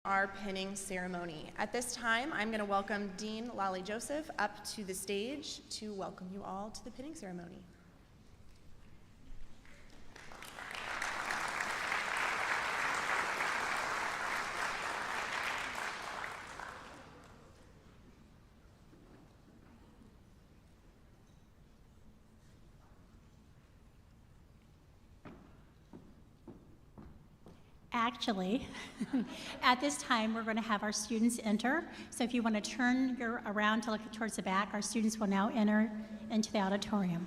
our pinning ceremony. At this time, I'm going to welcome Dean Lolly Joseph up to the stage to welcome you all to the pinning ceremony. Actually, at this time, we're going to have our students enter. So if you want to turn around to look towards the back, our students will now enter into the auditorium.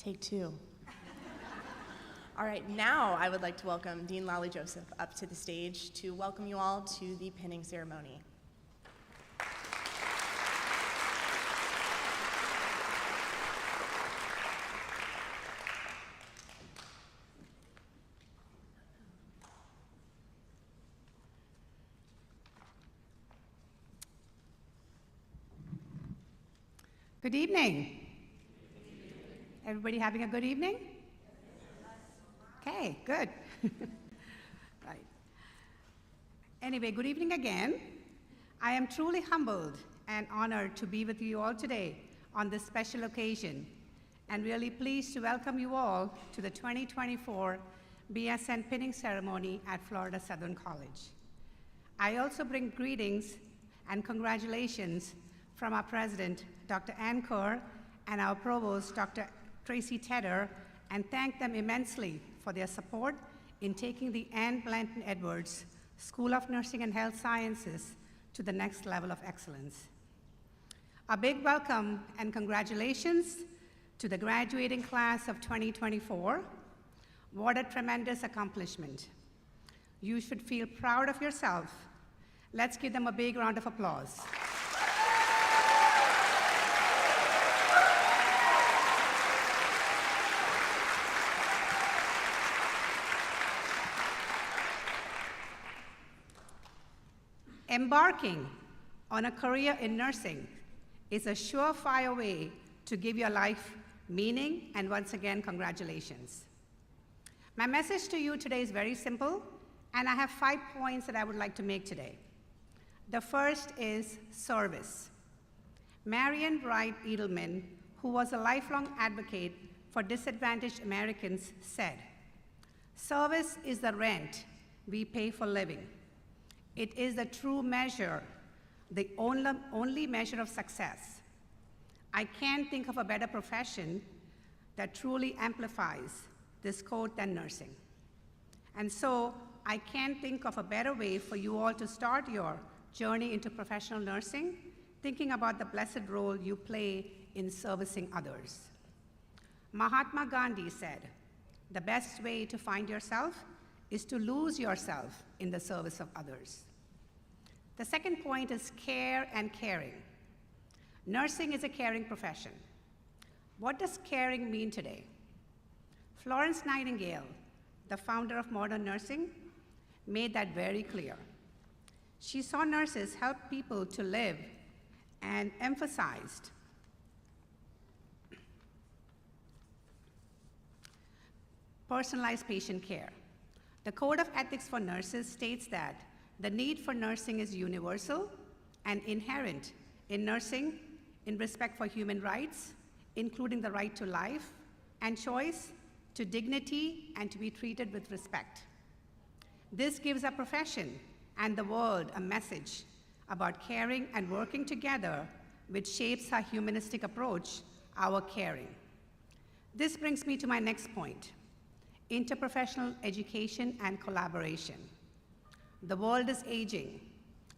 Take two. All right, now I would like to welcome Dean Lolly Joseph up to the stage to welcome you all to the pinning ceremony. Good evening. Everybody having a good evening? Okay, good. Right. Anyway, good evening again. I am truly humbled and honored to be with you all today on this special occasion, and really pleased to welcome you all to the 2024 BSN pinning ceremony at Florida Southern College. I also bring greetings and congratulations from our president, Dr. Ann Kerr, and our provost, Dr. Tracy Tedder, and thank them immensely for their support in taking the Anne Blanton Edwards School of Nursing and Health Sciences to the next level of excellence. A big welcome and congratulations to the graduating class of 2024. What a tremendous accomplishment. You should feel proud of yourself. Let's give them a big round of applause. Embarking on a career in nursing is a surefire way to give your life meaning, and once again, congratulations. My message to you today is very simple, and I have 5 points that I would like to make today. The first is service. Marian Wright Edelman, who was a lifelong advocate for disadvantaged Americans, said, "Service is the rent we pay for living. It is the true measure, the only measure of success." I can't think of a better profession that truly amplifies this quote than nursing. And so I can't think of a better way for you all to start your journey into professional nursing, thinking about the blessed role you play in servicing others. Mahatma Gandhi said, "The best way to find yourself is to lose yourself in the service of others." The second point is care and caring. Nursing is a caring profession. What does caring mean today? Florence Nightingale, the founder of modern nursing, made that very clear. She saw nurses help people to live and emphasized personalized patient care. The Code of Ethics for Nurses states that the need for nursing is universal and inherent in nursing in respect for human rights, including the right to life and choice, to dignity, and to be treated with respect. This gives our profession and the world a message about caring and working together, which shapes our humanistic approach, our caring. This brings me to my next point: interprofessional education and collaboration. The world is aging,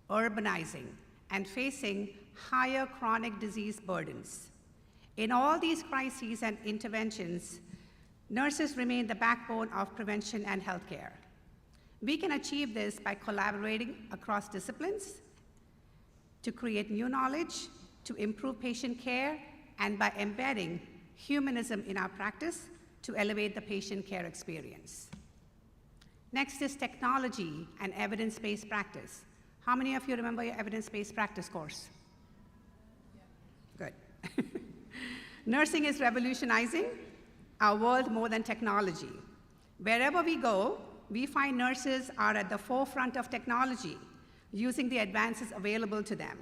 urbanizing, and facing higher chronic disease burdens. In all these crises and interventions, nurses remain the backbone of prevention and healthcare. We can achieve this by collaborating across disciplines to create new knowledge, to improve patient care, and by embedding humanism in our practice to elevate the patient care experience. Next is technology and evidence-based practice. How many of you remember your evidence-based practice course? Good. Nursing is revolutionizing our world more than technology. Wherever we go, we find nurses are at the forefront of technology, using the advances available to them.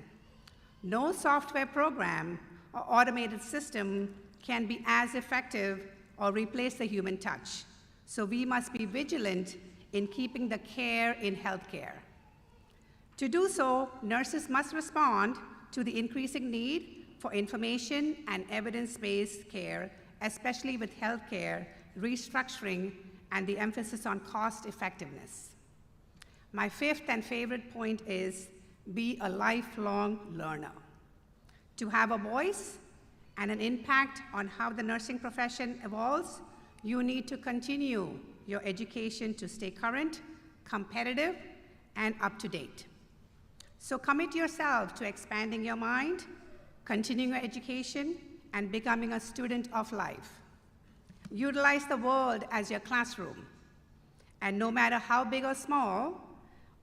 No software program or automated system can be as effective or replace the human touch. So we must be vigilant in keeping the care in healthcare. To do so, nurses must respond to the increasing need for information and evidence-based care, especially with healthcare restructuring and the emphasis on cost effectiveness. My fifth and favorite point is be a lifelong learner. To have a voice and an impact on how the nursing profession evolves, you need to continue your education to stay current, competitive, and up to date. So commit yourself to expanding your mind, continuing your education, and becoming a student of life. Utilize the world as your classroom, and no matter how big or small,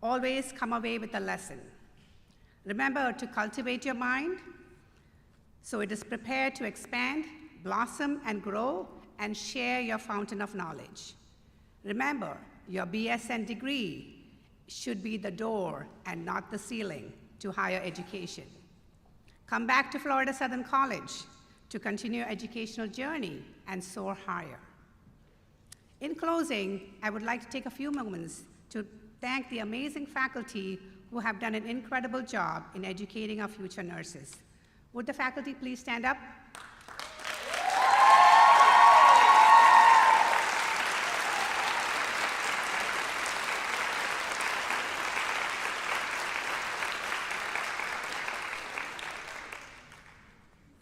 always come away with a lesson. Remember to cultivate your mind so it is prepared to expand, blossom, and grow, and share your fountain of knowledge. Remember, your BSN degree should be the door and not the ceiling to higher education. Come back to Florida Southern College to continue your educational journey and soar higher. In closing, I would like to take a few moments to thank the amazing faculty who have done an incredible job in educating our future nurses. Would the faculty please stand up?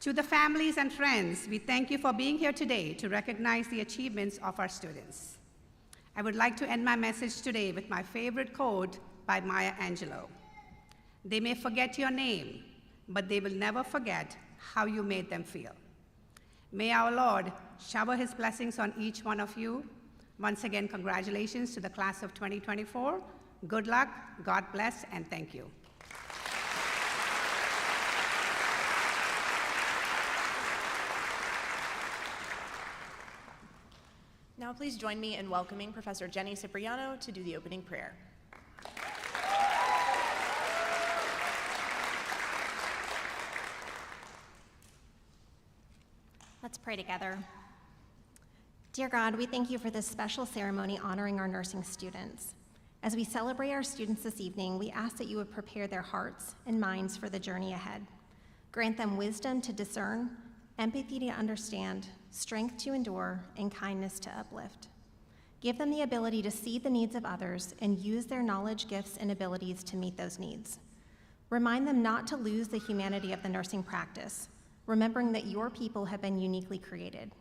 To the families and friends, we thank you for being here today to recognize the achievements of our students. I would like to end my message today with my favorite quote by Maya Angelou. They may forget your name, but they will never forget how you made them feel. May our Lord shower his blessings on each one of you. Once again, congratulations to the class of 2024. Good luck, God bless, and thank you. Now please join me in welcoming Professor Jenny Cipriano to do the opening prayer. Let's pray together. Dear God, we thank you for this special ceremony honoring our nursing students. As we celebrate our students this evening, we ask that you would prepare their hearts and minds for the journey ahead. Grant them wisdom to discern, empathy to understand, strength to endure, and kindness to uplift. Give them the ability to see the needs of others and use their knowledge, gifts, and abilities to meet those needs. Remind them not to lose the humanity of the nursing practice, remembering that your people have been uniquely created.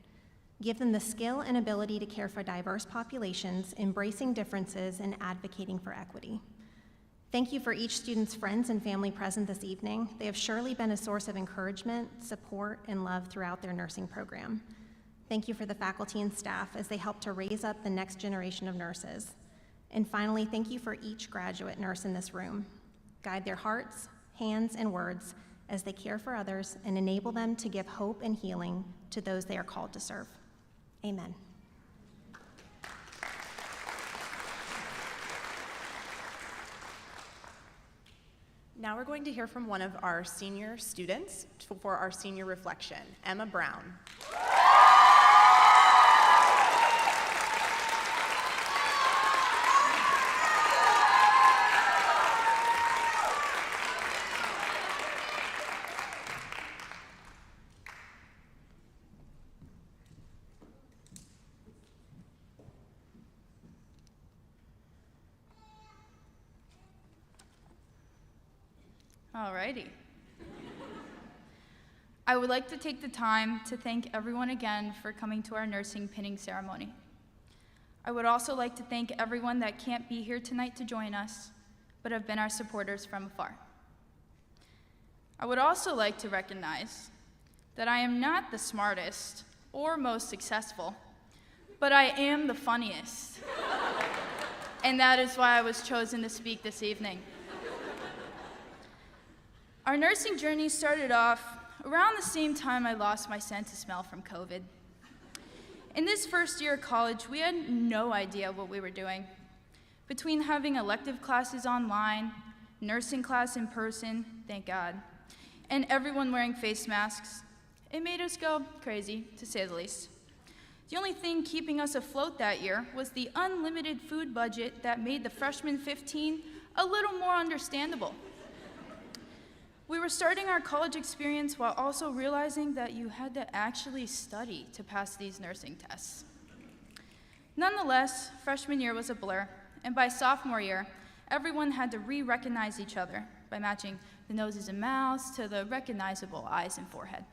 Give them the skill and ability to care for diverse populations, embracing differences and advocating for equity. Thank you for each student's friends and family present this evening. They have surely been a source of encouragement, support, and love throughout their nursing program. Thank you for the faculty and staff as they help to raise up the next generation of nurses. And finally, thank you for each graduate nurse in this room. Guide their hearts, hands, and words as they care for others and enable them to give hope and healing to those they are called to serve. Amen. Now we're going to hear from one of our senior students for our senior reflection, Emma Brown. Alrighty. I would like to take the time to thank everyone again for coming to our nursing pinning ceremony. I would also like to thank everyone that can't be here tonight to join us, but have been our supporters from afar. I would also like to recognize that I am not the smartest or most successful, but I am the funniest. And that is why I was chosen to speak this evening. Our nursing journey started off around the same time I lost my sense of smell from COVID. In this first year of college, we had no idea what we were doing. Between having elective classes online, nursing class in person, thank God, and everyone wearing face masks, it made us go crazy, to say the least. The only thing keeping us afloat that year was the unlimited food budget that made the freshman 15 a little more understandable. We were starting our college experience while also realizing that you had to actually study to pass these nursing tests. Nonetheless, freshman year was a blur, and by sophomore year, everyone had to re-recognize each other by matching the noses and mouths to the recognizable eyes and forehead.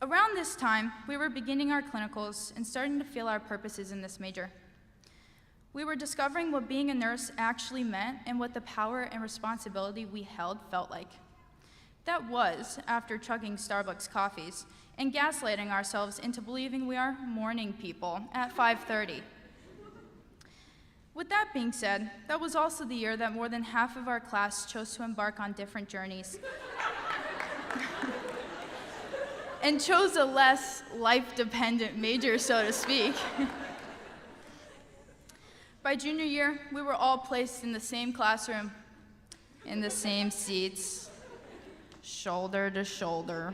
Around this time, we were beginning our clinicals and starting to feel our purposes in this major. We were discovering what being a nurse actually meant and what the power and responsibility we held felt like. That was after chugging Starbucks coffees and gaslighting ourselves into believing we are morning people at 5:30. With that being said, that was also the year that more than half of our class chose to embark on different journeys and chose a less life-dependent major, so to speak. By junior year, we were all placed in the same classroom, in the same seats, shoulder to shoulder,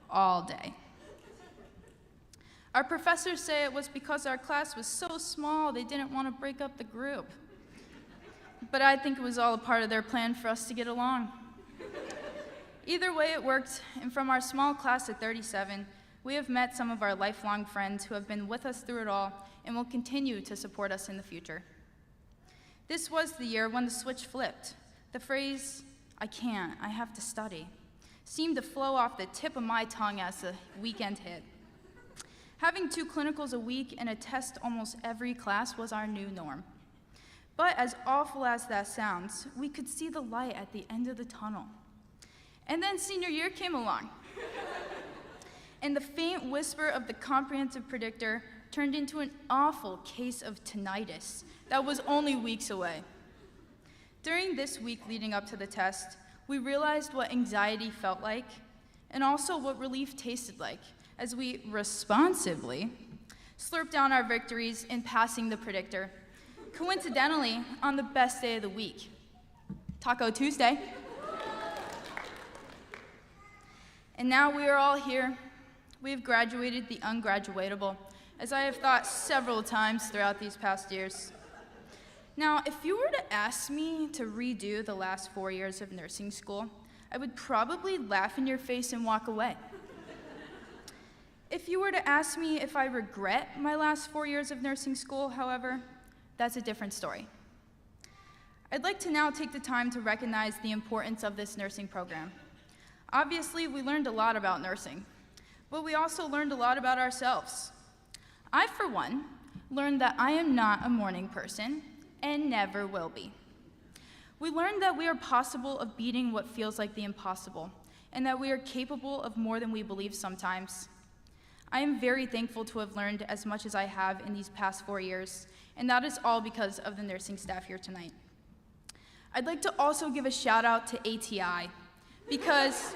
all day. Our professors say it was because our class was so small they didn't want to break up the group. But I think it was all a part of their plan for us to get along. Either way, it worked, and from our small class of 37, we have met some of our lifelong friends who have been with us through it all and will continue to support us in the future. This was the year when the switch flipped. The phrase, "I can't, I have to study," seemed to flow off the tip of my tongue as the weekend hit. Having 2 clinicals a week and a test almost every class was our new norm. But as awful as that sounds, we could see the light at the end of the tunnel. And then senior year came along. And the faint whisper of the comprehensive predictor turned into an awful case of tinnitus that was only weeks away. During this week leading up to the test, we realized what anxiety felt like and also what relief tasted like as we responsibly slurped down our victories in passing the predictor, coincidentally on the best day of the week, Taco Tuesday. And now we are all here. We have graduated the ungraduatable, as I have thought several times throughout these past years. Now, if you were to ask me to redo the last 4 years of nursing school, I would probably laugh in your face and walk away. If you were to ask me if I regret my last 4 years of nursing school, however, that's a different story. I'd like to now take the time to recognize the importance of this nursing program. Obviously, we learned a lot about nursing, but we also learned a lot about ourselves. I, for one, learned that I am not a morning person and never will be. We learned that we are possible of beating what feels like the impossible, and that we are capable of more than we believe sometimes. I am very thankful to have learned as much as I have in these past 4 years, and that is all because of the nursing staff here tonight. I'd like to also give a shout out to ATI, because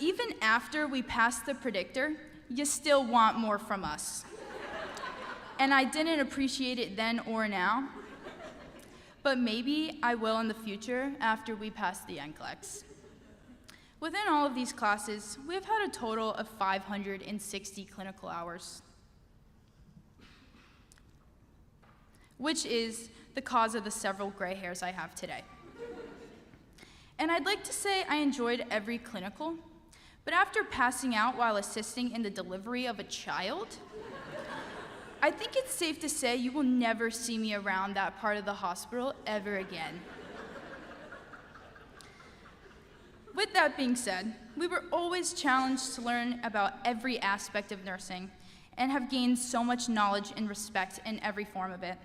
even after we pass the predictor, you still want more from us. And I didn't appreciate it then or now, but maybe I will in the future after we pass the NCLEX. Within all of these classes, we have had a total of 560 clinical hours, which is the cause of the several gray hairs I have today. And I'd like to say I enjoyed every clinical, but after passing out while assisting in the delivery of a child, I think it's safe to say you will never see me around that part of the hospital ever again. With that being said, we were always challenged to learn about every aspect of nursing and have gained so much knowledge and respect in every form of it.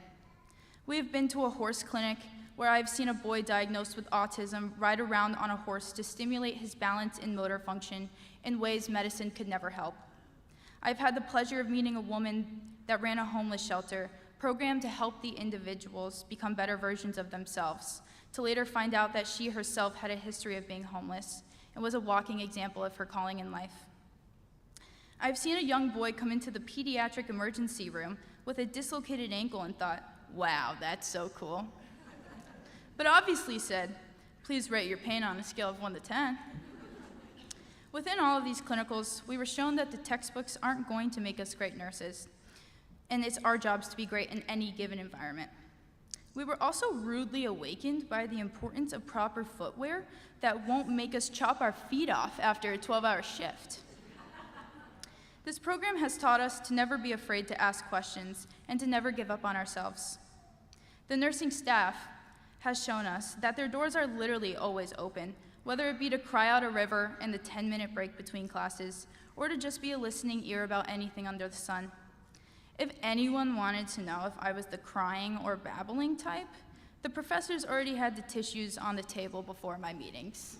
We have been to a horse clinic where I've seen a boy diagnosed with autism ride around on a horse to stimulate his balance and motor function in ways medicine could never help. I've had the pleasure of meeting a woman that ran a homeless shelter programmed to help the individuals become better versions of themselves, to later find out that she herself had a history of being homeless and was a walking example of her calling in life. I've seen a young boy come into the pediatric emergency room with a dislocated ankle and thought, wow, that's so cool. But obviously said, please rate your pain on a scale of 1 to 10. Within all of these clinicals, we were shown that the textbooks aren't going to make us great nurses, and it's our jobs to be great in any given environment. We were also rudely awakened by the importance of proper footwear that won't make us chop our feet off after a 12-hour shift. This program has taught us to never be afraid to ask questions and to never give up on ourselves. The nursing staff has shown us that their doors are literally always open, whether it be to cry out a river in the 10-minute break between classes, or to just be a listening ear about anything under the sun. If anyone wanted to know if I was the crying or babbling type, the professors already had the tissues on the table before my meetings.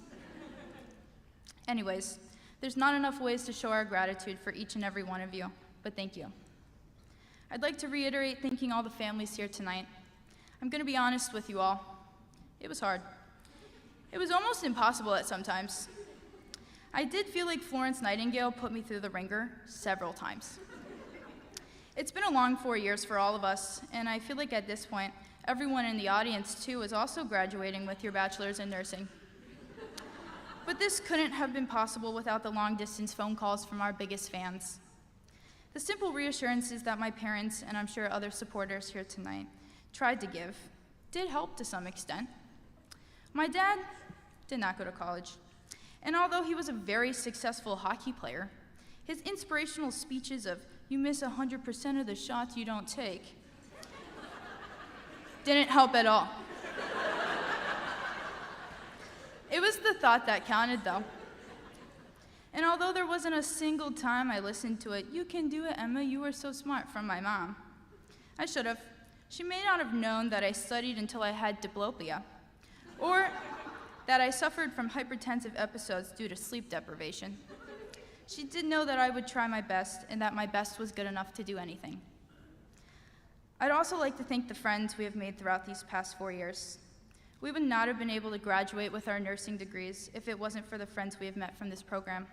Anyways, there's not enough ways to show our gratitude for each and every one of you, but thank you. I'd like to reiterate thanking all the families here tonight. I'm going to be honest with you all. It was hard. It was almost impossible at some times. I did feel like Florence Nightingale put me through the ringer several times. It's been a long 4 years for all of us, and I feel like at this point, everyone in the audience, too, is also graduating with your bachelor's in nursing. But this couldn't have been possible without the long-distance phone calls from our biggest fans. The simple reassurances that my parents, and I'm sure other supporters here tonight, tried to give did help to some extent. My dad did not go to college, and although he was a very successful hockey player, his inspirational speeches of, "You miss 100% of the shots you don't take," didn't help at all. It was the thought that counted, though. And although there wasn't a single time I listened to it, "You can do it, Emma, you are so smart," from my mom, I should have. She may not have known that I studied until I had diplopia, or that I suffered from hypertensive episodes due to sleep deprivation. She did know that I would try my best and that my best was good enough to do anything. I'd also like to thank the friends we have made throughout these past 4 years. We would not have been able to graduate with our nursing degrees if it wasn't for the friends we have met from this program.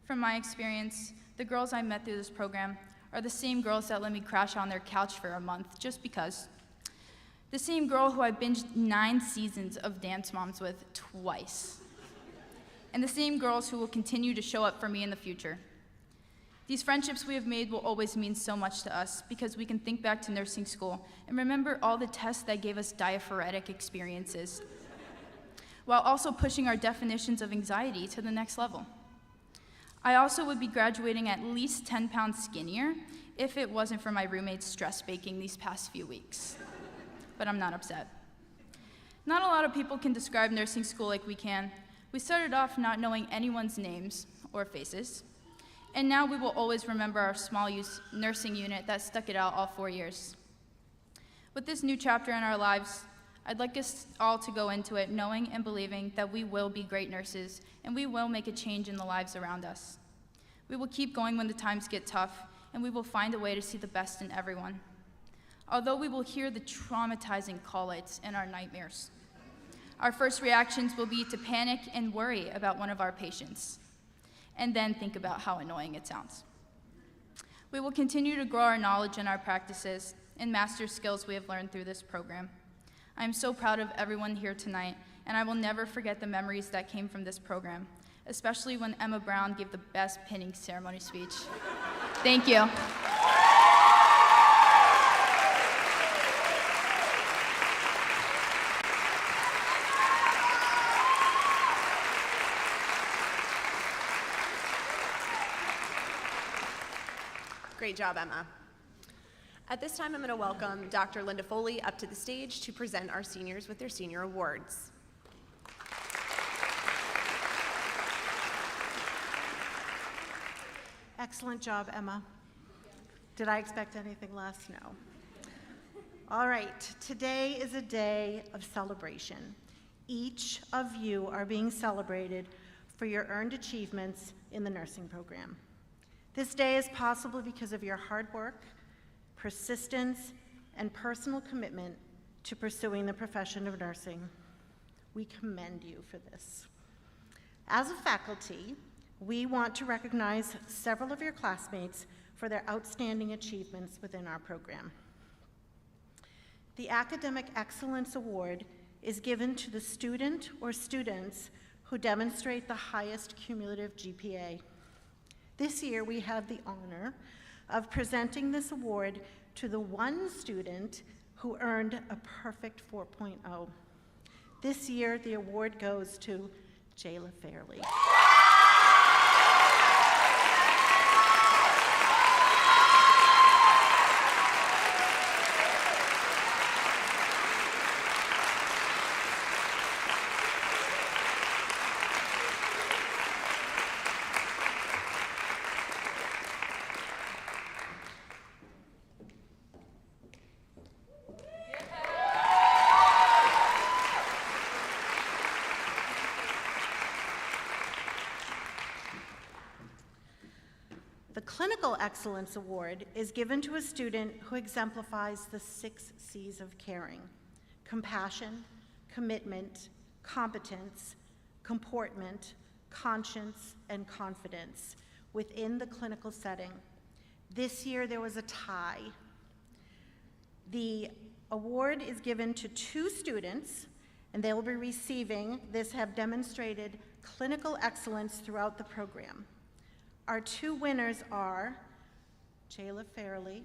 From my experience, the girls I met through this program are the same girls that let me crash on their couch for a month just because. The same girl who I binged 9 seasons of Dance Moms with twice. And the same girls who will continue to show up for me in the future. These friendships we have made will always mean so much to us because we can think back to nursing school and remember all the tests that gave us diaphoretic experiences, while also pushing our definitions of anxiety to the next level. I also would be graduating at least 10 pounds skinnier if it wasn't for my roommate's stress baking these past few weeks. But I'm not upset. Not a lot of people can describe nursing school like we can. We started off not knowing anyone's names or faces, and now we will always remember our small nursing unit that stuck it out all 4 years. With this new chapter in our lives, I'd like us all to go into it knowing and believing that we will be great nurses and we will make a change in the lives around us. We will keep going when the times get tough, and we will find a way to see the best in everyone. Although we will hear the traumatizing call-outs in our nightmares, our first reactions will be to panic and worry about one of our patients, and then think about how annoying it sounds. We will continue to grow our knowledge and our practices and master skills we have learned through this program. I'm so proud of everyone here tonight, and I will never forget the memories that came from this program, especially when Emma Brown gave the best pinning ceremony speech. Thank you. Great job, Emma. At this time, I'm going to welcome Dr. Linda Foley up to the stage to present our seniors with their senior awards. Excellent job, Emma. Did I expect anything less? No. All right, today is a day of celebration. Each of you are being celebrated for your earned achievements in the nursing program. This day is possible because of your hard work, persistence, and personal commitment to pursuing the profession of nursing. We commend you for this. As a faculty, we want to recognize several of your classmates for their outstanding achievements within our program. The Academic Excellence Award is given to the student or students who demonstrate the highest cumulative GPA. This year, we have the honor of presenting this award to the one student who earned a perfect 4.0. This year, the award goes to Jayla Fairley. The Clinical Excellence Award is given to a student who exemplifies the 6 C's of caring: compassion, commitment, competence, comportment, conscience, and confidence within the clinical setting. This year there was a tie. The award is given to 2 students, and they will be receiving this, have demonstrated clinical excellence throughout the program. Our 2 winners are Jayla Fairley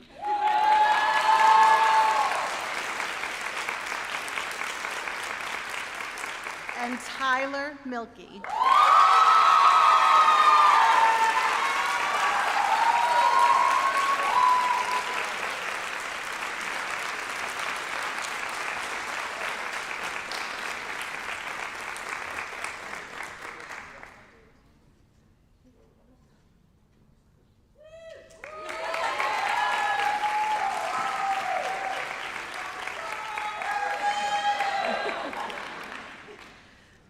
and Tyler Milkey.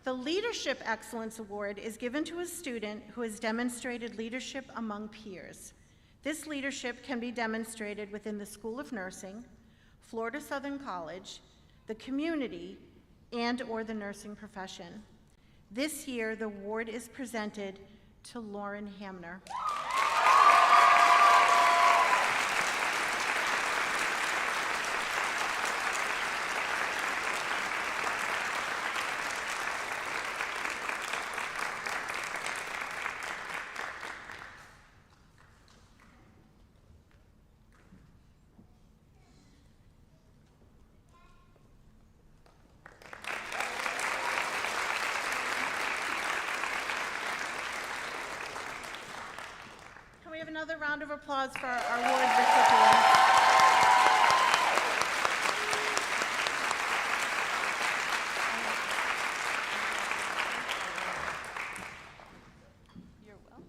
The Leadership Excellence Award is given to a student who has demonstrated leadership among peers. This leadership can be demonstrated within the School of Nursing, Florida Southern College, the community, and/or the nursing profession. This year, the award is presented to Lauren Hamner. Can we have another round of applause for our award recipients? You're welcome.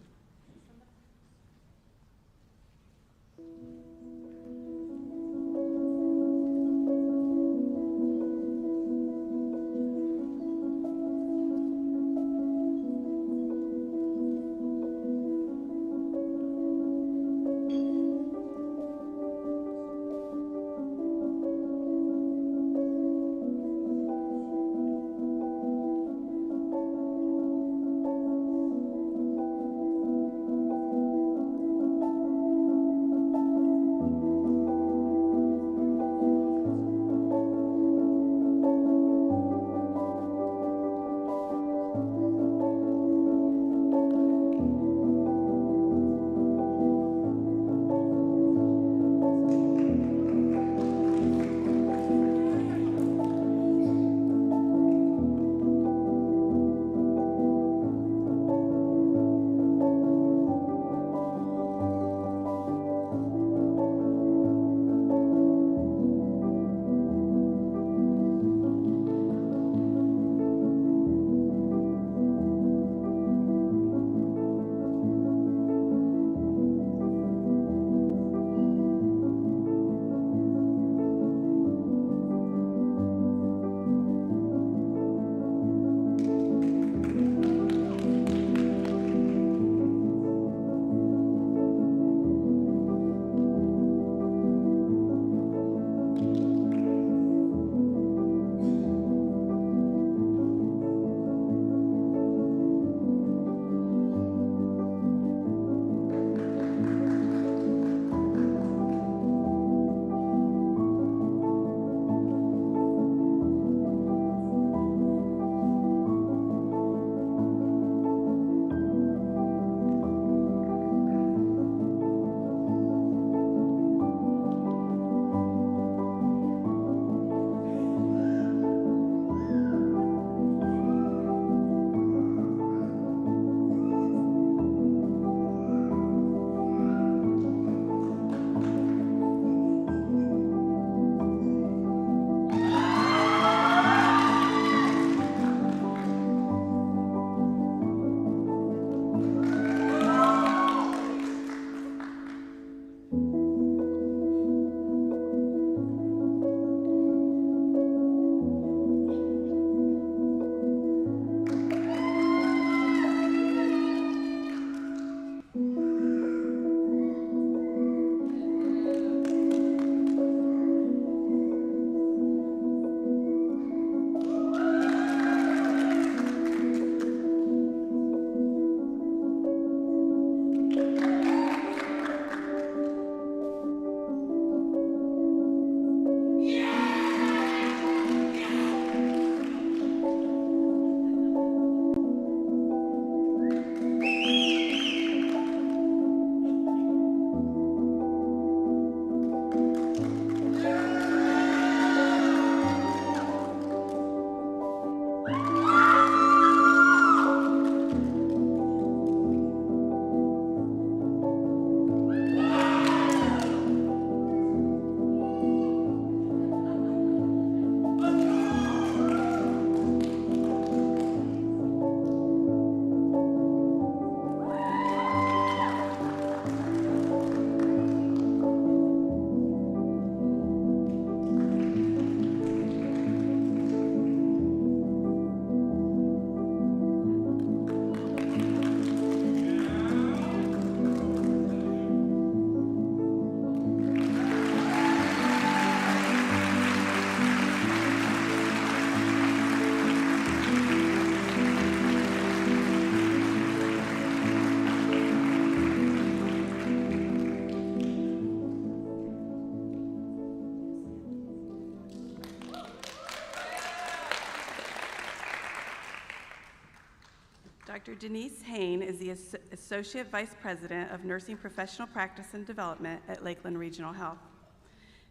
Dr. Denise Hain is the Associate Vice President of Nursing Professional Practice and Development at Lakeland Regional Health.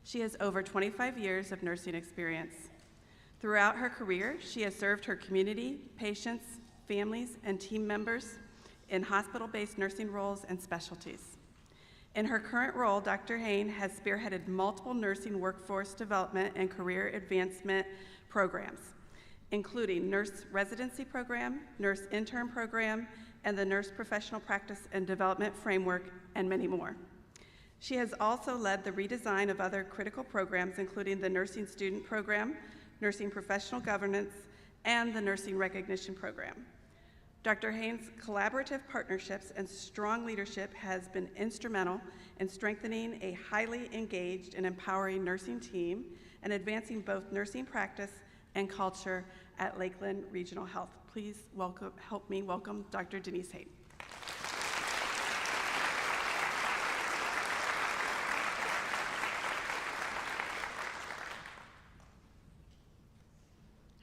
She has over 25 years of nursing experience. Throughout her career, she has served her community, patients, families, and team members in hospital-based nursing roles and specialties. In her current role, Dr. Hain has spearheaded multiple nursing workforce development and career advancement programs, including nurse residency program, nurse intern program, and the Nurse Professional Practice and Development Framework, and many more. She has also led the redesign of other critical programs, including the Nursing Student Program, Nursing Professional Governance, and the Nursing Recognition Program. Dr. Hain's collaborative partnerships and strong leadership has been instrumental in strengthening a highly engaged and empowering nursing team and advancing both nursing practice and culture at Lakeland Regional Health. Please help me welcome Dr. Denise Hain.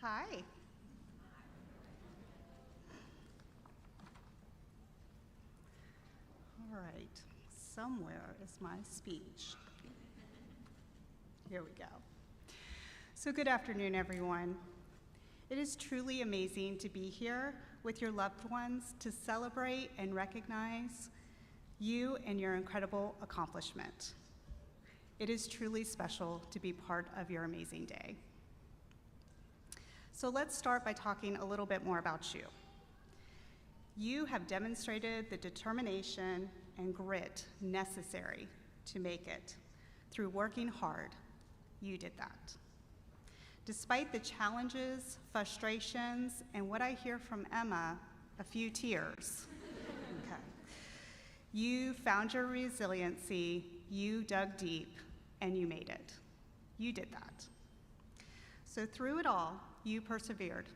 Hi. All right, somewhere is my speech. Here we go. So good afternoon, everyone. It is truly amazing to be here with your loved ones to celebrate and recognize you and your incredible accomplishment. It is truly special to be part of your amazing day. So let's start by talking a little bit more about you. You have demonstrated the determination and grit necessary to make it. Through working hard, you did that. Despite the challenges, frustrations, and what I hear from Emma, a few tears. Okay. You found your resiliency, you dug deep, and you made it. You did that. So through it all, you persevered,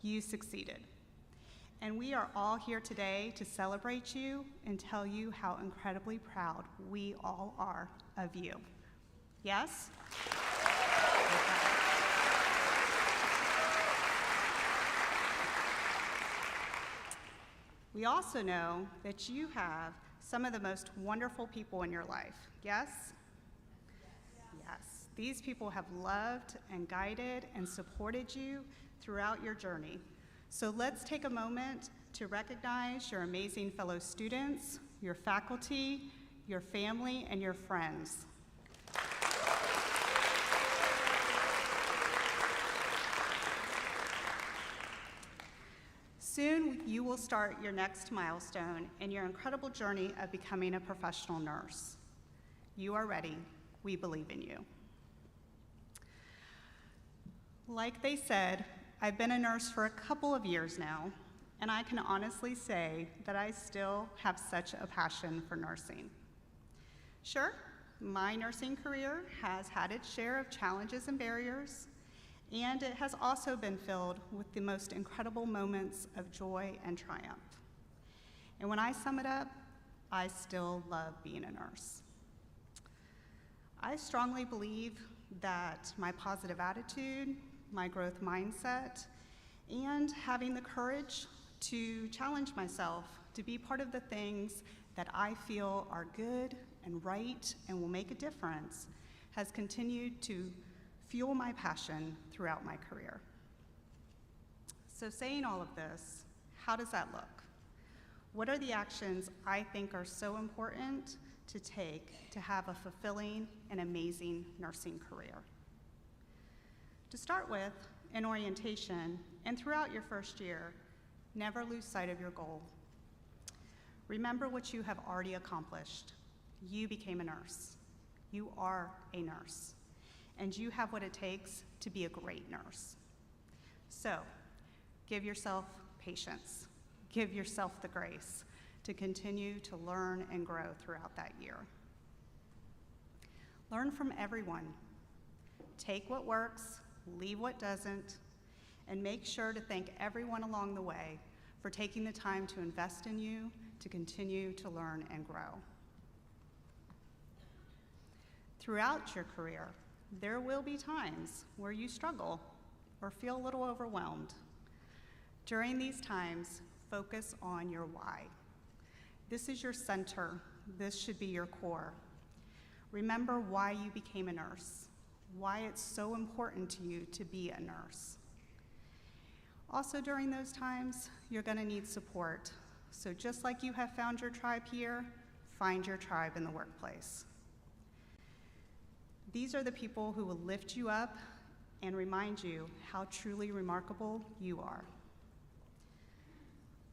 you succeeded. And we are all here today to celebrate you and tell you how incredibly proud we all are of you. Yes? We also know that you have some of the most wonderful people in your life. Yes? Yes. These people have loved and guided and supported you throughout your journey. So let's take a moment to recognize your amazing fellow students, your faculty, your family, and your friends. Soon, you will start your next milestone in your incredible journey of becoming a professional nurse. You are ready. We believe in you. Like they said, I've been a nurse for a couple of years now, and I can honestly say that I still have such a passion for nursing. Sure, my nursing career has had its share of challenges and barriers, and it has also been filled with the most incredible moments of joy and triumph. And when I sum it up, I still love being a nurse. I strongly believe that my positive attitude, my growth mindset, and having the courage to challenge myself to be part of the things that I feel are good and right and will make a difference has continued to fuel my passion throughout my career. So saying all of this, how does that look? What are the actions I think are so important to take to have a fulfilling and amazing nursing career? To start with, in orientation and throughout your first year, never lose sight of your goal. Remember what you have already accomplished. You became a nurse. You are a nurse. And you have what it takes to be a great nurse. So, give yourself patience. Give yourself the grace to continue to learn and grow throughout that year. Learn from everyone. Take what works, leave what doesn't, and make sure to thank everyone along the way for taking the time to invest in you to continue to learn and grow. Throughout your career, there will be times where you struggle or feel a little overwhelmed. During these times, focus on your why. This is your center. This should be your core. Remember why you became a nurse, why it's so important to you to be a nurse. Also, during those times, you're going to need support. So just like you have found your tribe here, find your tribe in the workplace. These are the people who will lift you up and remind you how truly remarkable you are.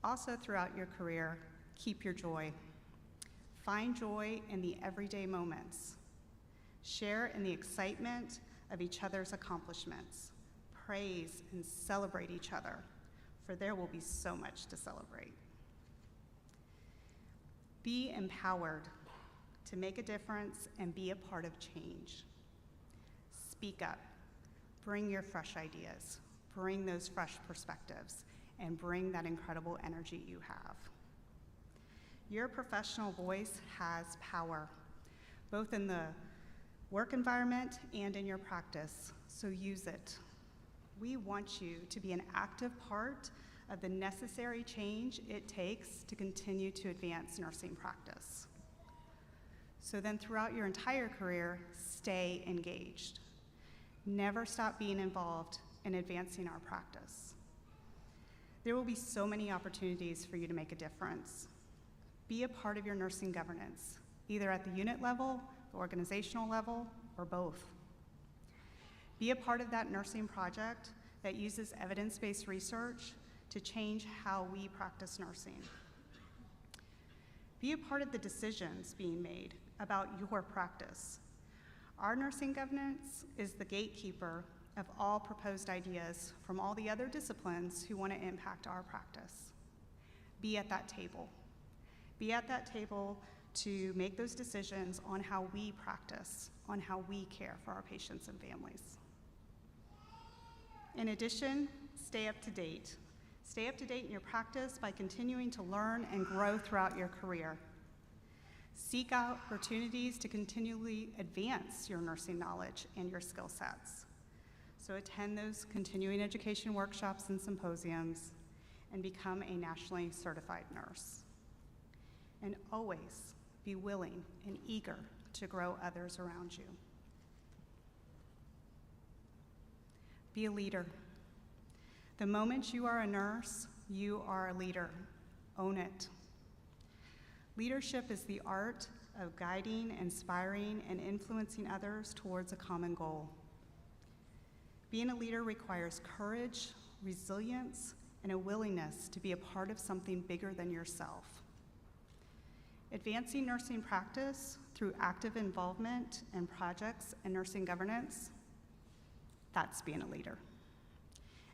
Also, throughout your career, keep your joy. Find joy in the everyday moments. Share in the excitement of each other's accomplishments. Praise and celebrate each other, for there will be so much to celebrate. Be empowered to make a difference and be a part of change. Speak up. Bring your fresh ideas. Bring those fresh perspectives, and bring that incredible energy you have. Your professional voice has power, both in the work environment and in your practice, so use it. We want you to be an active part of the necessary change it takes to continue to advance nursing practice. So then throughout your entire career, stay engaged. Never stop being involved in advancing our practice. There will be so many opportunities for you to make a difference. Be a part of your nursing governance, either at the unit level, the organizational level, or both. Be a part of that nursing project that uses evidence-based research to change how we practice nursing. Be a part of the decisions being made about your practice. Our nursing governance is the gatekeeper of all proposed ideas from all the other disciplines who want to impact our practice. Be at that table. Be at that table to make those decisions on how we practice, on how we care for our patients and families. In addition, stay up to date. Stay up to date in your practice by continuing to learn and grow throughout your career. Seek out opportunities to continually advance your nursing knowledge and your skill sets. So attend those continuing education workshops and symposiums and become a nationally certified nurse. And always be willing and eager to grow others around you. Be a leader. The moment you are a nurse, you are a leader. Own it. Leadership is the art of guiding, inspiring, and influencing others towards a common goal. Being a leader requires courage, resilience, and a willingness to be a part of something bigger than yourself. Advancing nursing practice through active involvement in projects and nursing governance, that's being a leader.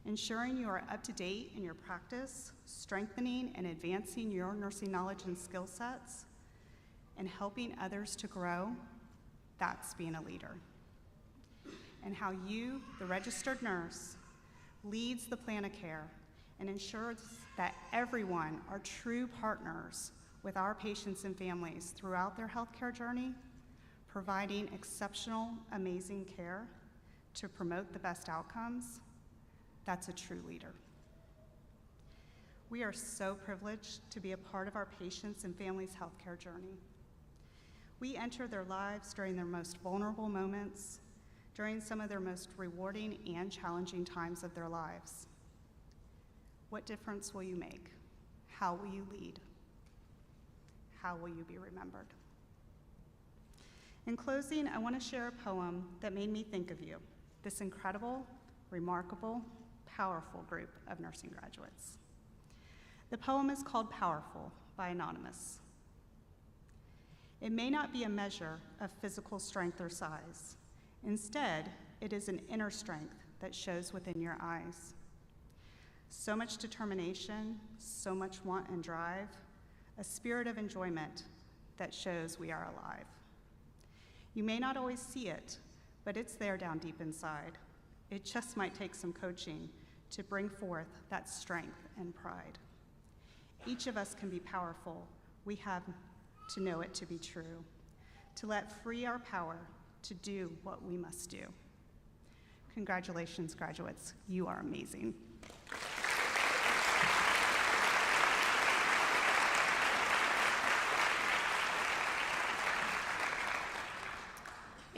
Ensuring you are up to date in your practice, strengthening and advancing your nursing knowledge and skill sets, and helping others to grow, that's being a leader. And how you, the registered nurse, leads the plan of care and ensures that everyone are true partners with our patients and families throughout their healthcare journey, providing exceptional, amazing care to promote the best outcomes, that's a true leader. We are so privileged to be a part of our patients' and families' healthcare journey. We enter their lives during their most vulnerable moments, during some of their most rewarding and challenging times of their lives. What difference will you make? How will you lead? How will you be remembered? In closing, I want to share a poem that made me think of you, this incredible, remarkable, powerful group of nursing graduates. The poem is called Powerful by Anonymous. It may not be a measure of physical strength or size. Instead, it is an inner strength that shows within your eyes. So much determination, so much want and drive, a spirit of enjoyment that shows we are alive. You may not always see it, but it's there down deep inside. It just might take some coaching to bring forth that strength and pride. Each of us can be powerful. We have to know it to be true, to let free our power to do what we must do. Congratulations, graduates. You are amazing.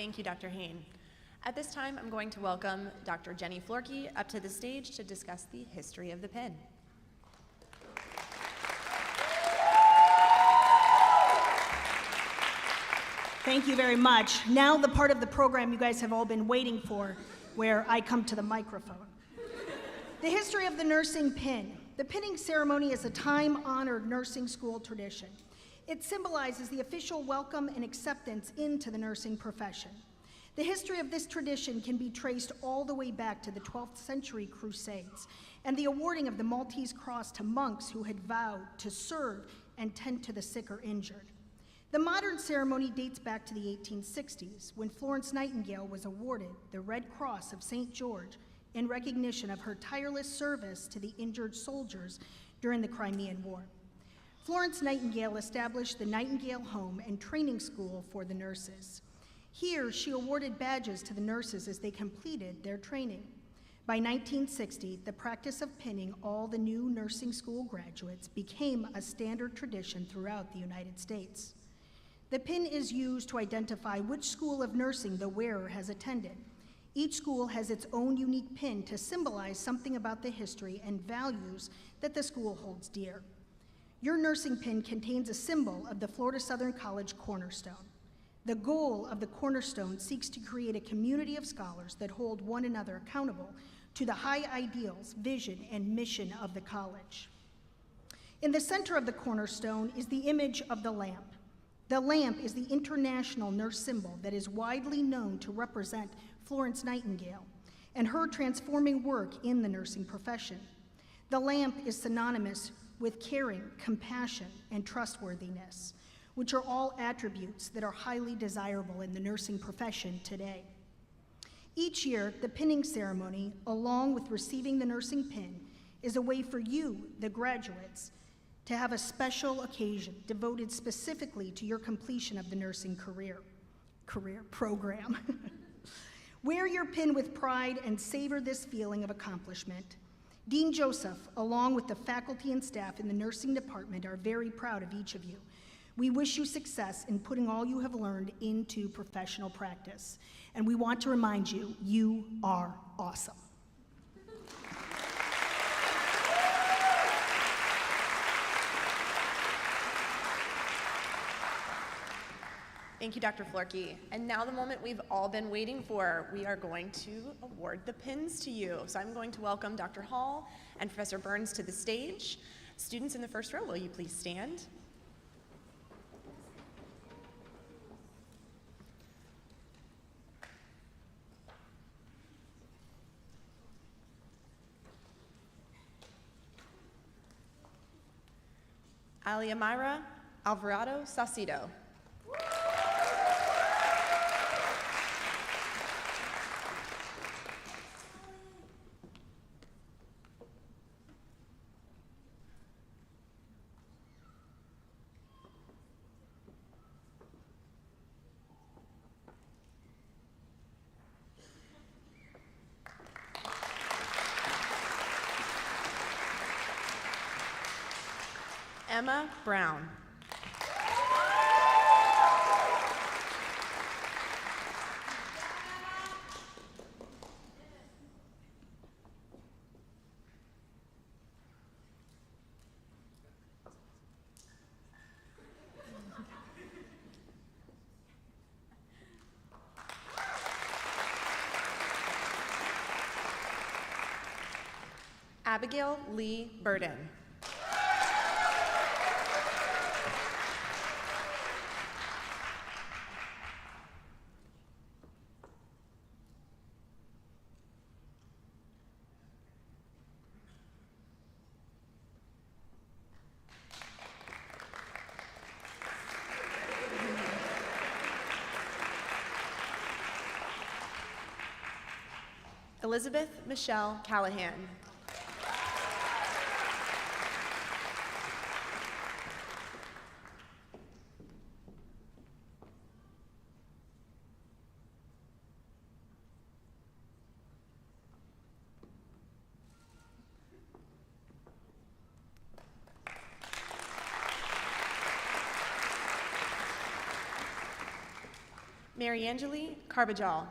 Thank you, Dr. Hain. At this time, I'm going to welcome Dr. Jenny Florkey up to the stage to discuss the history of the pin. Thank you very much. Now the part of the program you guys have all been waiting for, where I come to the microphone. The history of the nursing pin. The pinning ceremony is a time-honored nursing school tradition. It symbolizes the official welcome and acceptance into the nursing profession. The history of this tradition can be traced all the way back to the 12th century Crusades and the awarding of the Maltese Cross to monks who had vowed to serve and tend to the sick or injured. The modern ceremony dates back to the 1860s, when Florence Nightingale was awarded the Red Cross of St. George in recognition of her tireless service to the injured soldiers during the Crimean War. Florence Nightingale established the Nightingale Home and Training School for the nurses. Here, she awarded badges to the nurses as they completed their training. By 1960, the practice of pinning all the new nursing school graduates became a standard tradition throughout the United States. The pin is used to identify which school of nursing the wearer has attended. Each school has its own unique pin to symbolize something about the history and values that the school holds dear. Your nursing pin contains a symbol of the Florida Southern College Cornerstone. The goal of the Cornerstone seeks to create a community of scholars that hold one another accountable to the high ideals, vision, and mission of the college. In the center of the Cornerstone is the image of the lamp. The lamp is the international nurse symbol that is widely known to represent Florence Nightingale and her transforming work in the nursing profession. The lamp is synonymous with caring, compassion, and trustworthiness, which are all attributes that are highly desirable in the nursing profession today. Each year, the pinning ceremony, along with receiving the nursing pin, is a way for you, the graduates, to have a special occasion devoted specifically to your completion of the nursing career program. Wear your pin with pride and savor this feeling of accomplishment. Dean Joseph, along with the faculty and staff in the nursing department, are very proud of each of you. We wish you success in putting all you have learned into professional practice. And we want to remind you, you are awesome. Thank you, Dr. Florkey. And now the moment we've all been waiting for. We are going to award the pins to you. So I'm going to welcome Dr. Hall and Professor Burns to the stage. Students in the first row, will you please stand? Aliamira Alvarado Saucedo. Emma Brown. Abigail Lee Burden. Elizabeth Michelle Callahan. Mariangeli Carbajal.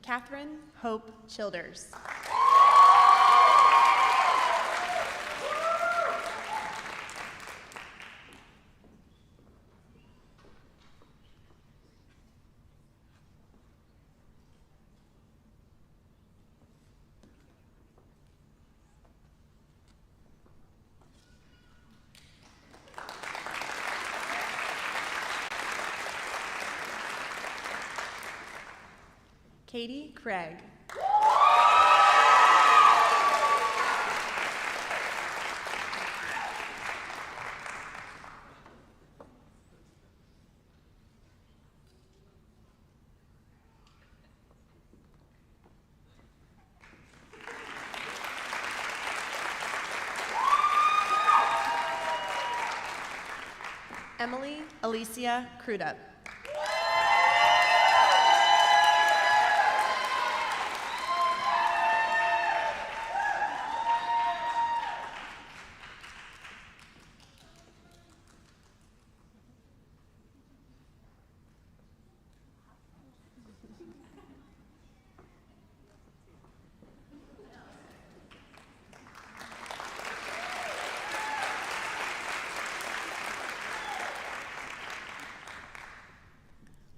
Catherine Hope Childers. Katie Craig. Emily Alicia Crudup.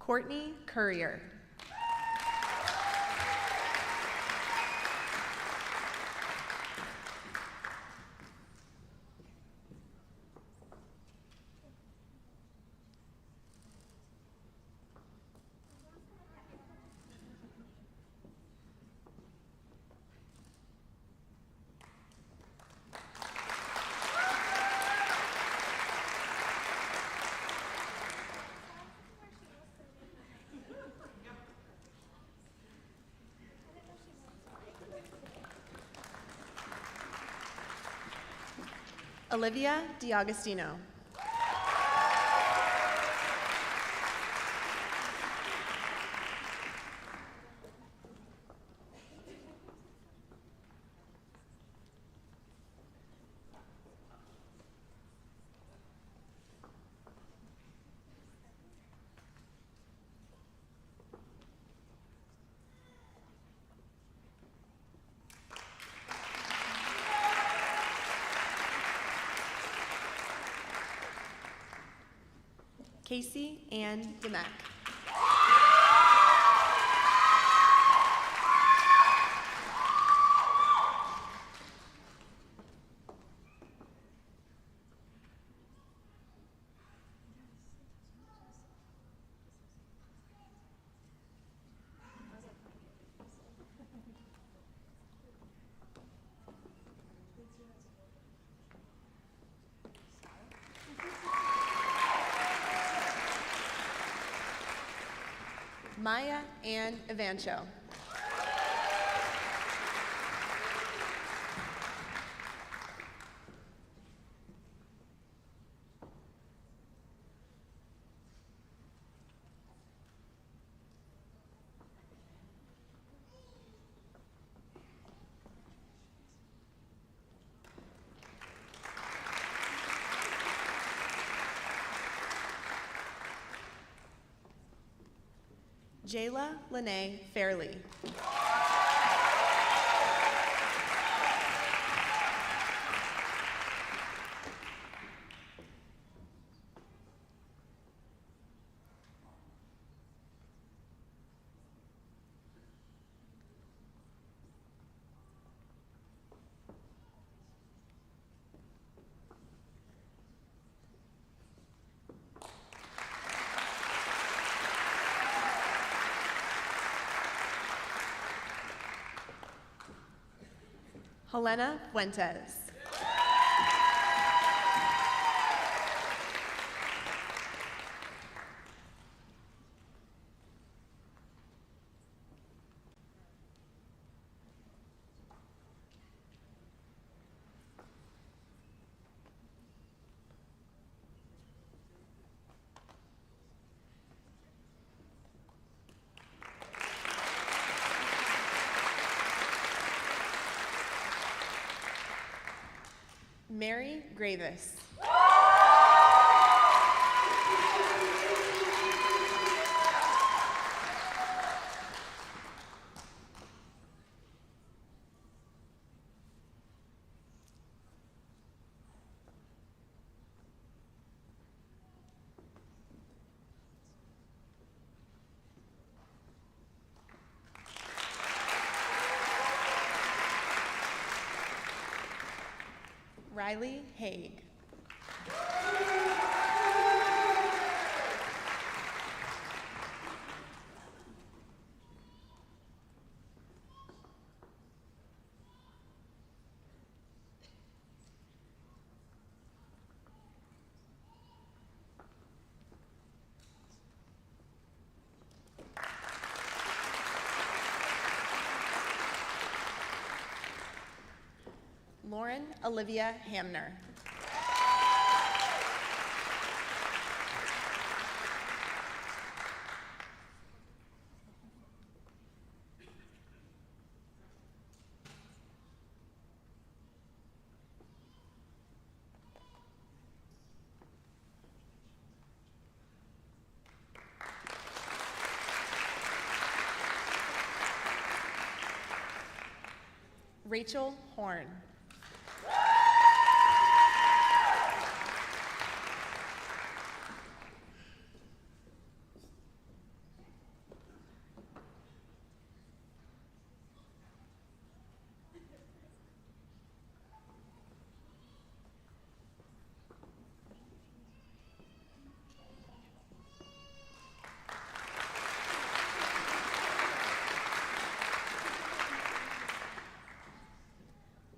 Courtney Courier. Olivia DiAgostino. Casey Ann Demack. Maya Ann Evancho. Jayla Lene Fairley. Helena Fuentes. Mary Gravis. Riley Haig. Lauren Olivia Hamner. Rachel Horn.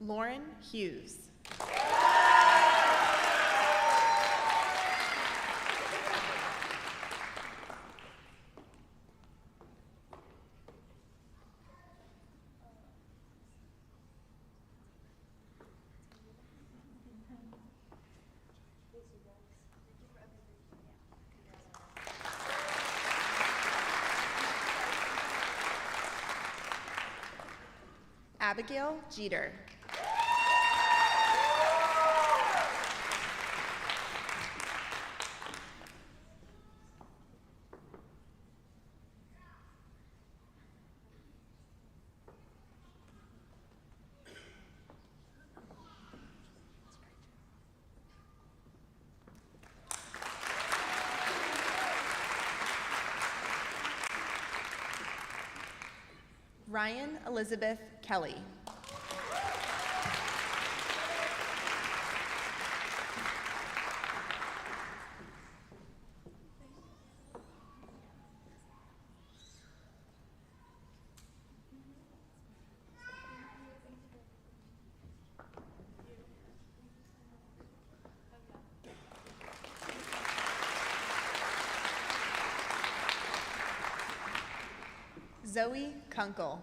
Lauren Hughes. Abigail Jeter. Ryan Elizabeth Kelly. Zoe Kunkel.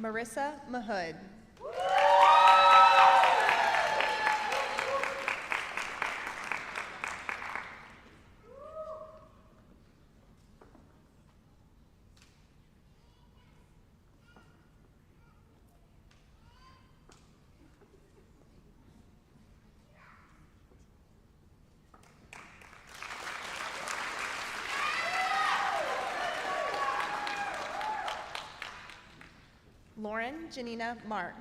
Marissa Mahood. Lauren Janina Mark.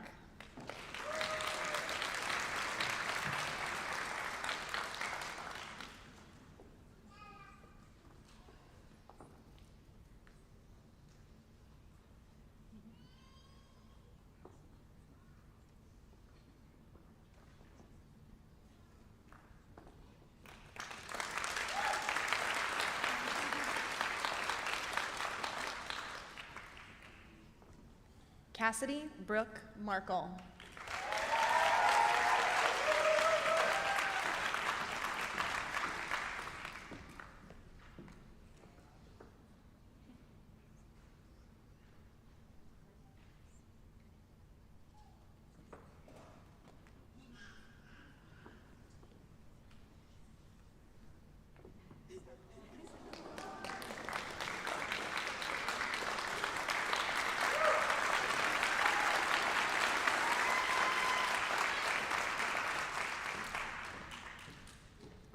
Cassidy Brooke Markle.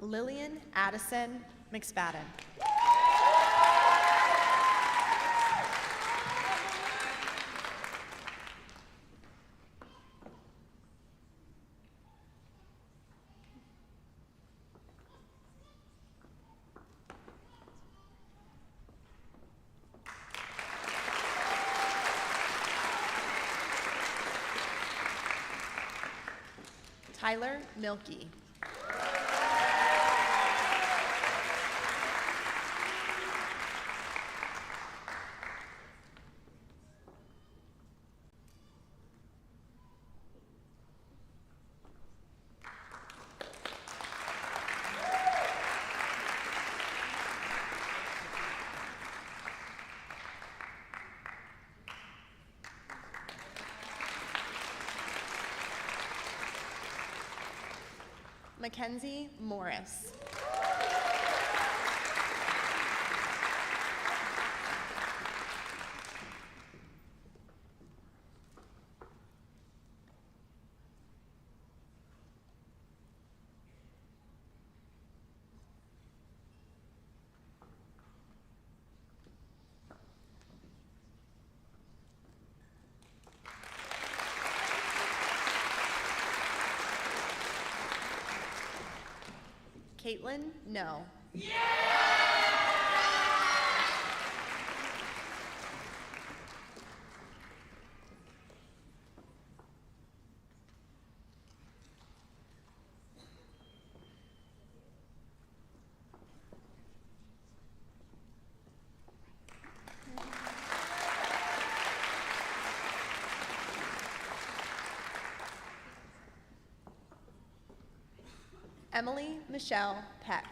Lillian Addison McSpadden. Tyler Milkey. Mackenzie Morris. Caitlin No. Emily Michelle Peck.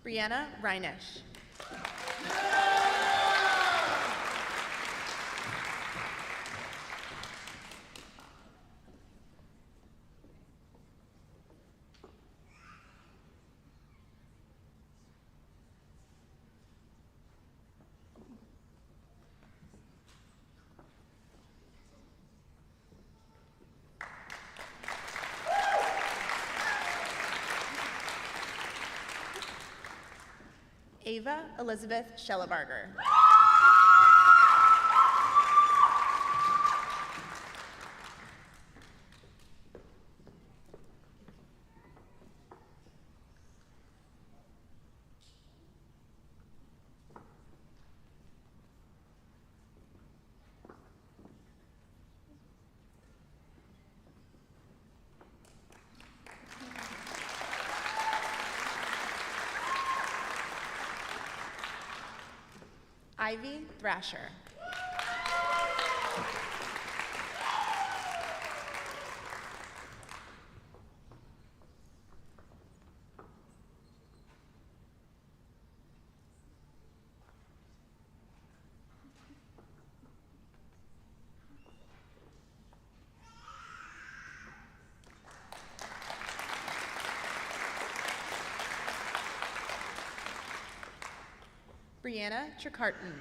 Brianna Reinish. Ava Elizabeth Schellebarger. Ivy Thrasher. Brianna Tricarton.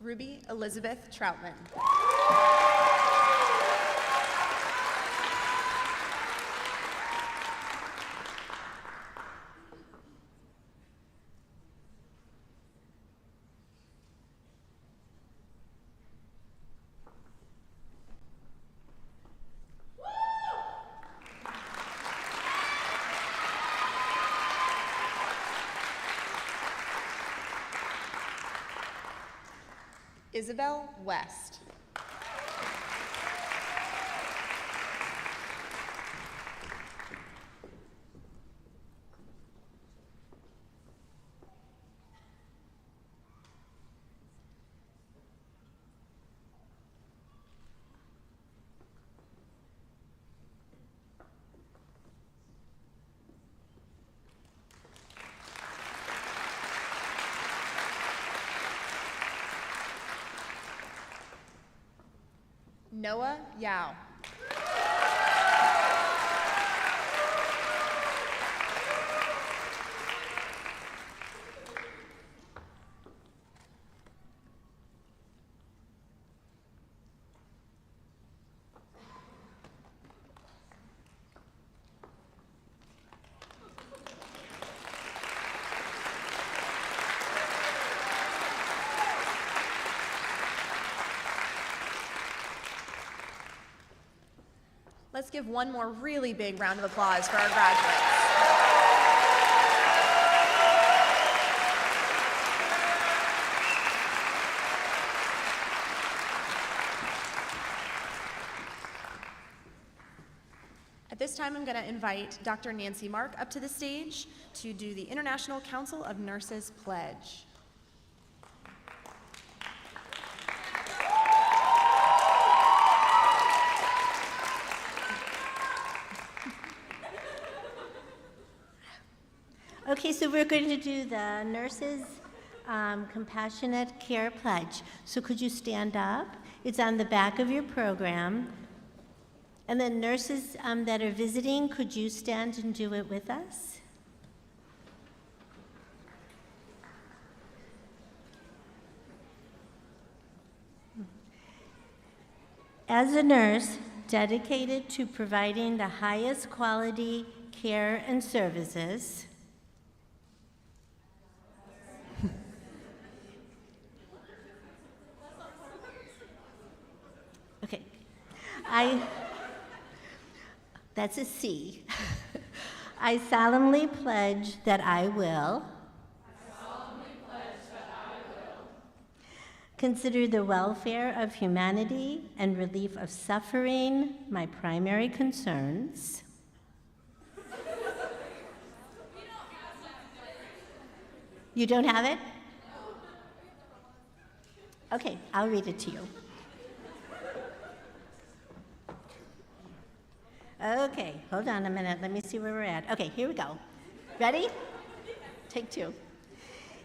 Ruby Elizabeth Troutman. Isabel West. Noah Yao. Let's give one more really big round of applause for our graduates. At this time, I'm going to invite Dr. Nancy Mark up to the stage to do the International Council of Nurses Pledge. Okay, so we're going to do the Nurses Compassionate Care Pledge. So could you stand up? It's on the back of your program. And then nurses that are visiting, could you stand and do it with us? As a nurse dedicated to providing the highest quality care and services, okay, that's a C. I solemnly pledge that I will consider the welfare of humanity and relief of suffering my primary concerns. You don't have it? Okay, I'll read it to you. Okay, hold on a minute. Let me see where we're at. Okay, here we go. Ready? Take two.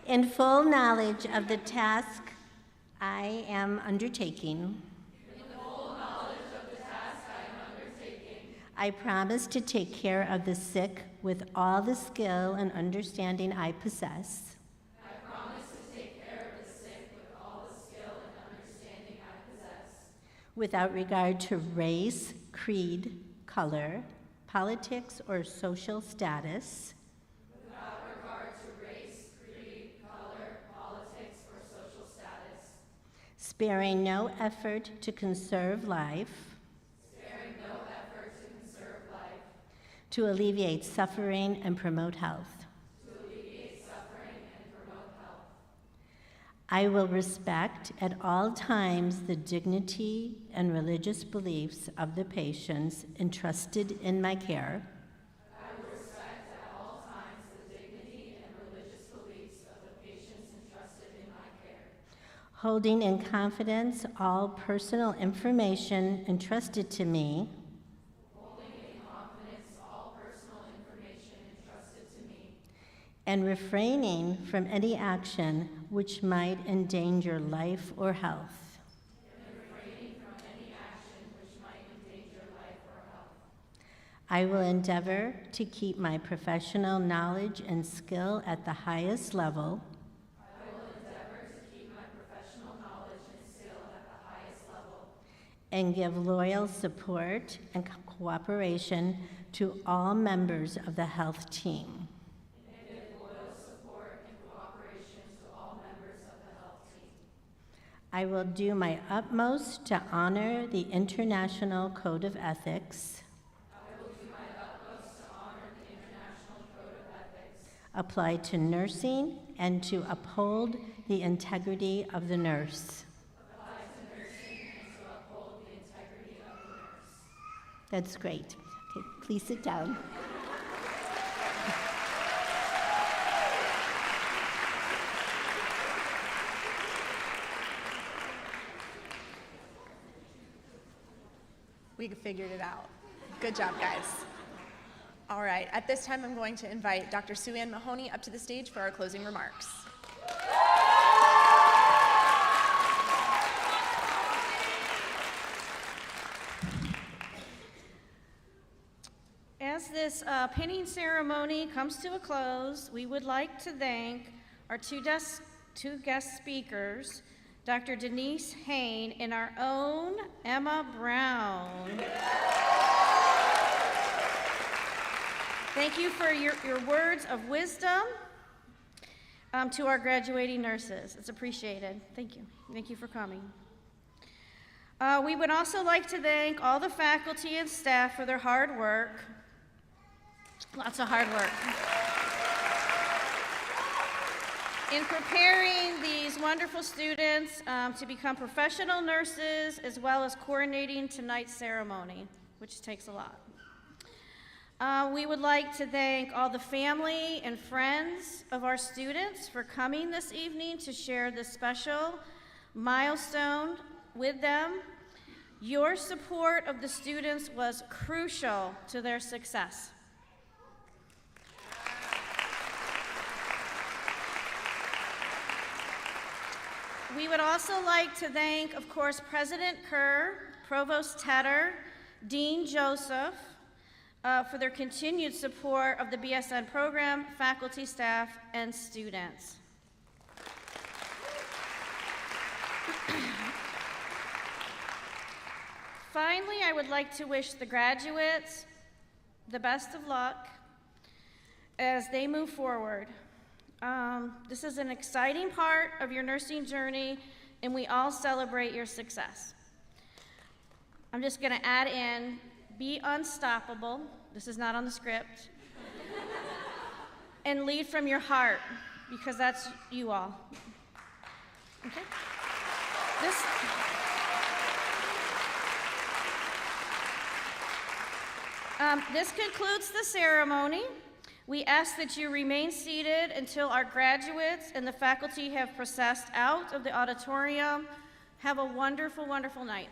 In full knowledge of the task I am undertaking, I promise to take care of the sick with all the skill and understanding I possess. Without regard to race, creed, color, politics, or social status. Sparing no effort to conserve life. To alleviate suffering and promote health. I will respect at all times the dignity and religious beliefs of the patients entrusted in my care. Holding in confidence all personal information entrusted to me. And refraining from any action which might endanger life or health. I will endeavor to keep my professional knowledge and skill at the highest level. And give loyal support and cooperation to all members of the health team. I will do my utmost to honor the International Code of Ethics. Applied to nursing and to uphold the integrity of the nurse. That's great. Okay, please sit down. We figured it out. Good job, guys. All right, at this time, I'm going to invite Dr. Sue Ann Mahoney up to the stage for our closing remarks. As this pinning ceremony comes to a close, we would like to thank our two guest speakers, Dr. Denise Hain and our own Emma Brown. Thank you for your words of wisdom to our graduating nurses. It's appreciated. Thank you. Thank you for coming. We would also like to thank all the faculty and staff for their hard work. Lots of hard work. In preparing these wonderful students to become professional nurses, as well as coordinating tonight's ceremony, which takes a lot. We would like to thank all the family and friends of our students for coming this evening to share this special milestone with them. Your support of the students was crucial to their success. We would also like to thank, of course, President Kerr, Provost Tedder, Dean Joseph, for their continued support of the BSN program, faculty, staff, and students. Finally, I would like to wish the graduates the best of luck as they move forward. This is an exciting part of your nursing journey, and we all celebrate your success. I'm just going to add in, be unstoppable. This is not on the script. And lead from your heart, because that's you all. Okay? This concludes the ceremony. We ask that you remain seated until our graduates and the faculty have processed out of the auditorium. Have a wonderful, wonderful night.